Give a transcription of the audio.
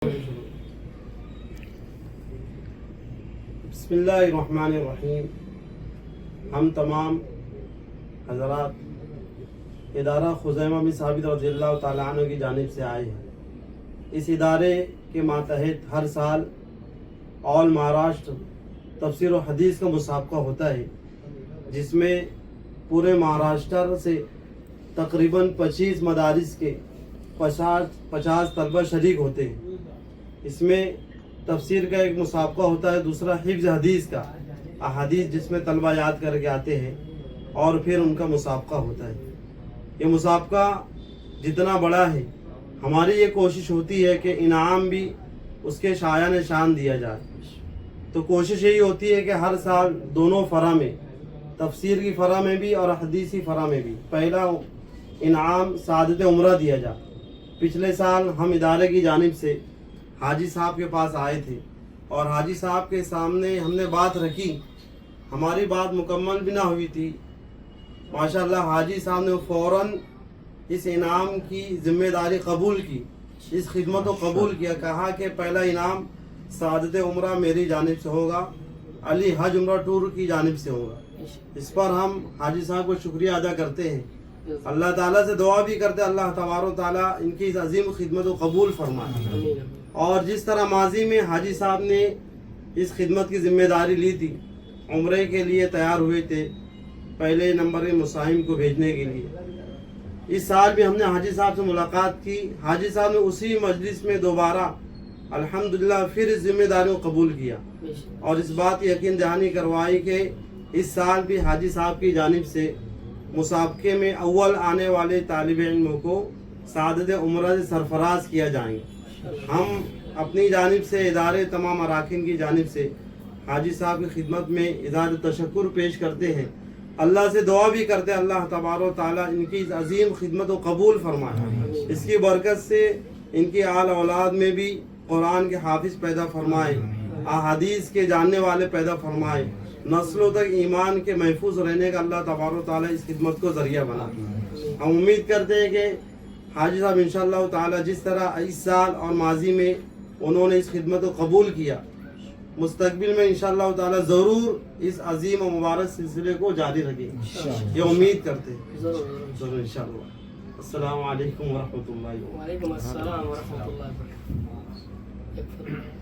बिस्मिल्लाहिर्रहमानिर्रहीम। हम तमाम हज़रात इदारा खुज़ैमा बिन साबित रज़ियल्लाहु ताला अन्हु की जानिब से आए हैं। इस इदारे के मातहत हर साल ऑल महाराष्ट्र तफसीर और हदीस का मुसाबका होता है, जिसमें पूरे महाराष्ट्र से तकरीबन 25 मदारिस के 50 तलबा शरीक होते हैं। इसमें तफसीर का एक मुसाबका होता है, दूसरा हिफ्ज़ हदीस का अहादीस जिसमें तलबा याद करके आते हैं, और फिर उनका मुसाबका होता है। ये मुसाबका जितना बड़ा है, हमारी ये कोशिश होती है कि इनाम भी उसके शायान शान दिया जाए। तो कोशिश यही होती है कि हर साल दोनों फ़रा में, तफसीर की फ़रा में भी और हदीस की फ़रा में भी, पहला इनाम सादत उम्रा दिया जाए। पिछले साल हम इदारे की जानिब से हाजी साहब के पास आए थे और हाजी साहब के सामने हमने बात रखी। हमारी बात मुकम्मल भी ना हुई थी, माशाअल्लाह हाजी साहब ने फ़ौरन इस इनाम की ज़िम्मेदारी कबूल की, इस खिदमत को कबूल किया। कहा कि पहला इनाम सादत उम्रा मेरी जानिब से होगा, अली हज उम्रा टूर की जानिब से होगा। इस पर हम हाजी साहब को शुक्रिया अदा करते हैं, अल्लाह ताला से दुआ भी करते हैं अल्लाह तबारक ताला इनकी इस अजीम खिदमत को कबूल फरमाए। और जिस तरह माजी में हाजी साहब ने इस खिदमत की ज़िम्मेदारी ली थी, उम्रे के लिए तैयार हुए थे पहले नंबर के मुसाहिम को भेजने के लिए, इस साल भी हमने हाजी साहब से मुलाकात की। हाजी साहब ने उसी मजलिस में दोबारा अल्हम्दुलिल्लाह फिर इस जिम्मेदारी को कबूल किया और इस बात की यकीन दहानी करवाई कि इस साल भी हाजी साहब की जानिब से मुसाबके में अव्वल आने वाले तालिब इल्मों को सादत उम्रा से सरफराज किया जाएंगे। हम अपनी जानिब से इदारे तमाम अराकीन की जानिब से हाजी साहब की खिदमत में इज़हार तशक्कुर पेश करते हैं, अल्लाह से दुआ भी करते हैं अल्लाह तबारक ताला इनकी इस अजीम खिदमत को कबूल फरमाए। इसकी बरकत से इनकी आल औलाद में भी कुरान के हाफिज पैदा फरमाए, अहादीस के जानने वाले पैदा फरमाए, नस्लों तक ईमान के महफूज रहने का अल्लाह तबारक ताला इस खिदमत को ज़रिया बना। हम उम्मीद करते हैं कि हाजी साहब इंशाअल्लाह ताला जिस तरह इस साल और माजी में उन्होंने इस खिदमत को कबूल किया, मुस्तकबिल में इंशाअल्लाह ताला ज़रूर इस अजीम और मुबारक सिलसिले को जारी रखेंगे, ये उम्मीद करते हैं ज़रूर इंशाअल्लाह। अस्सलामु अलैकुम व रहमतुल्लाहि व बरकातहू।